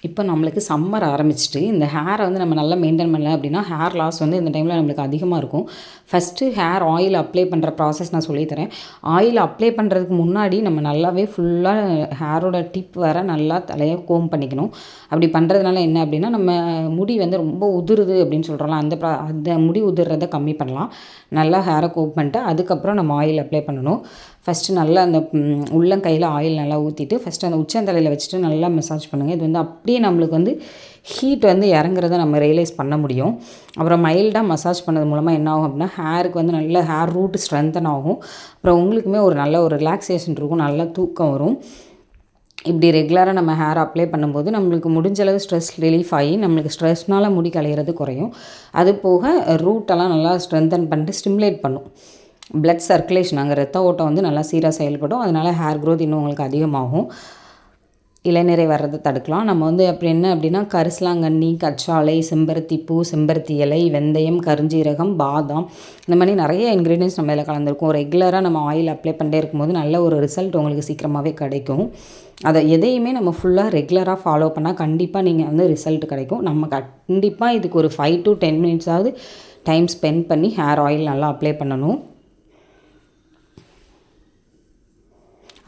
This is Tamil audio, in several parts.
இப்போ நம்மளுக்கு சம்மர் ஆரம்பிச்சுட்டு இந்த ஹேரை வந்து நம்ம நல்லா மெயின்டைன் பண்ணல அப்படின்னா ஹேர் லாஸ் வந்து இந்த டைமில் நம்மளுக்கு அதிகமாக இருக்கும். ஃபஸ்ட்டு ஹேர் ஆயில் அப்ளை பண்ணுற ப்ராசஸ் நான் சொல்லித்தரேன். ஆயில் அப்ளை பண்ணுறதுக்கு முன்னாடி நம்ம நல்லாவே ஃபுல்லாக ஹேரோட டிப் வர நல்லா தலையை கோம் பண்ணிக்கணும். அப்படி பண்ணுறதுனால என்ன அப்படின்னா நம்ம முடி வந்து ரொம்ப உதிருது அப்படின்னு சொல்கிறோம்ல, அந்த முடி உதிர்றதை கம்மி பண்ணலாம். நல்லா ஹேரை கோம் பண்ணிட்டு அதுக்கப்புறம் நம்ம ஆயில் அப்ளை பண்ணணும். ஃபஸ்ட்டு நல்லா அந்த உள்ளங்கையில் ஆயில் நல்லா ஊற்றிட்டு ஃபஸ்ட்டு அந்த உச்சந்தலையில் வச்சுட்டு நல்லா மசாஜ் பண்ணுங்கள். இது வந்து அப்படியே நம்மளுக்கு வந்து ஹீட் வந்து இறங்குறத நம்ம ரியலைஸ் பண்ண முடியும். அப்புறம் மைல்டாக மசாஜ் பண்ணது மூலமாக என்ன ஆகும் அப்படின்னா ஹேருக்கு வந்து நல்ல ஹேர் ரூட் ஸ்ட்ரென்தன் ஆகும். அப்புறம் உங்களுக்குமே ஒரு நல்ல ஒரு ரிலாக்ஸேஷன் இருக்கும், நல்லா தூக்கம் வரும். இப்படி ரெகுலராக நம்ம ஹேர் அப்ளை பண்ணும்போது நம்மளுக்கு முடிஞ்சளவு ஸ்ட்ரெஸ் ரிலீஃப் ஆகி நம்மளுக்கு ஸ்ட்ரெஸ்னால் முடி களையிறது குறையும். அது போக ரூட்டெல்லாம் நல்லா ஸ்ட்ரென்தன் பண்ணிட்டு ஸ்டிமுலேட் பண்ணும். பிளட் சர்க்குலேஷன், அங்கே ரத்த ஓட்டம் வந்து நல்லா சீராக செயல்படும். அதனால் ஹேர் க்ரோத் இன்னும் உங்களுக்கு அதிகமாகும். இளநீரை வர்றதை தடுக்கலாம். நம்ம வந்து அப்படி என்ன அப்படின்னா கரிசலாங்கண்ணி, கற்றாழை, செம்பருத்தி பூ, செம்பருத்தி இலை, வெந்தயம், கருஞ்சீரகம், பாதாம், இந்த மாதிரி நிறைய இன்க்ரீடியன்ஸ் நம்ம இதில் கலந்துருக்கோம். ரெகுலராக நம்ம ஆயில் அப்ளை பண்ணிட்டே இருக்கும்போது நல்ல ஒரு ரிசல்ட் உங்களுக்கு சீக்கிரமாகவே கிடைக்கும். அதை எதையுமே நம்ம ஃபுல்லாக ரெகுலராக ஃபாலோ பண்ணால் கண்டிப்பாக நீங்கள் வந்து ரிசல்ட் கிடைக்கும். நம்ம கண்டிப்பாக இதுக்கு ஒரு 5 to 10 மினிட்ஸாவது டைம் ஸ்பெண்ட் பண்ணி ஹேர் ஆயில் நல்லா அப்ளை பண்ணணும்.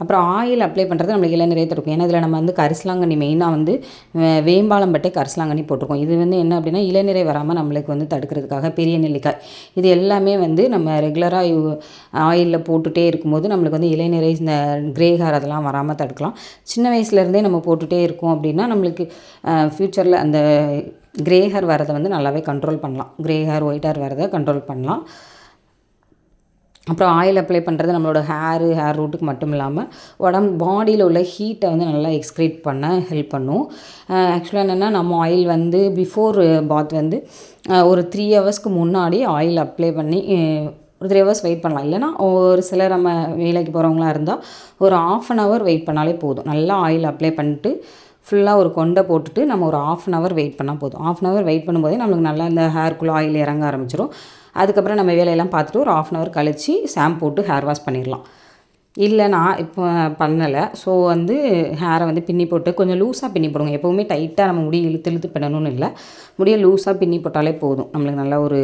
அப்புறம் ஆயில் அப்ளை பண்ணுறது நம்மளுக்கு இளநீரை தடுக்கும். ஏன்னா இதில் நம்ம வந்து கரிசலாங்கண்ணி மெயினாக வந்து வேம்பாலம்பட்டை கரிசலாங்கண்ணி போட்டிருக்கோம். இது வந்து என்ன அப்படின்னா இளநீரை வராமல் நம்மளுக்கு வந்து தடுக்கிறதுக்காக பெரிய நெல்லிக்காய், இது எல்லாமே வந்து நம்ம ரெகுலராக ஆயிலில் போட்டுகிட்டே இருக்கும்போது நம்மளுக்கு வந்து இளநீரை, இந்த கிரே ஹேர் அதெல்லாம் வராமல் தடுக்கலாம். சின்ன வயசுலேருந்தே நம்ம போட்டுகிட்டே இருக்கோம் அப்படின்னா நம்மளுக்கு ஃப்யூச்சரில் அந்த கிரே ஹேர் வரதை வந்து நல்லாவே கண்ட்ரோல் பண்ணலாம். கிரே ஹேர், ஒயிட் ஹேர் வரதை கண்ட்ரோல் பண்ணலாம். அப்புறம் ஆயில் அப்ளை பண்ணுறது நம்மளோட ஹேர் ரூட்டுக்கு மட்டும் இல்லாமல் பாடியில் உள்ள ஹீட்டை வந்து நல்லா எக்ஸ்க்ரீட் பண்ண ஹெல்ப் பண்ணும். ஆக்சுவலாக என்னென்னா நம்ம ஆயில் வந்து பிஃபோர் பாத் வந்து ஒரு 3 ஹவர்ஸ்க்கு முன்னாடி ஆயில் அப்ளை பண்ணி ஒரு 3 ஹவர்ஸ் வெயிட் பண்ணலாம். இல்லைனா ஒரு சிலர் நம்ம வேலைக்கு போகிறவங்களா இருந்தால் ஒரு 1/2 an hour வெயிட் பண்ணாலே போதும். நல்லா ஆயில் அப்ளை பண்ணிட்டு ஃபுல்லாக ஒரு கொண்டை போட்டுட்டு நம்ம ஒரு 1/2 an hour வெயிட் பண்ணால் போதும். 1/2 an hour வெயிட் பண்ணும்போதே நம்மளுக்கு நல்லா இந்த ஹேர்க்குள்ளே ஆயில் இறங்க ஆரம்பிச்சிடும். அதுக்கப்புறம் நம்ம வேலையெல்லாம் பார்த்துட்டு ஒரு 1/2 an hour கழித்து ஷாம்பு போட்டு ஹேர் வாஷ் பண்ணிடலாம். இல்லை நான் இப்போ பண்ணலை, ஸோ வந்து ஹேரை வந்து பின்னி போட்டு கொஞ்சம் லூஸாக பின்னி போடுங்க. எப்போவுமே டைட்டாக நம்ம முடி இழுத்து பண்ணணும்னு இல்லை, முடியை லூஸாக பின்னி போட்டாலே போதும். நம்மளுக்கு நல்லா ஒரு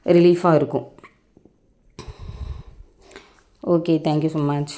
ரிலீஃபாக இருக்கும். Okay, thank you so much.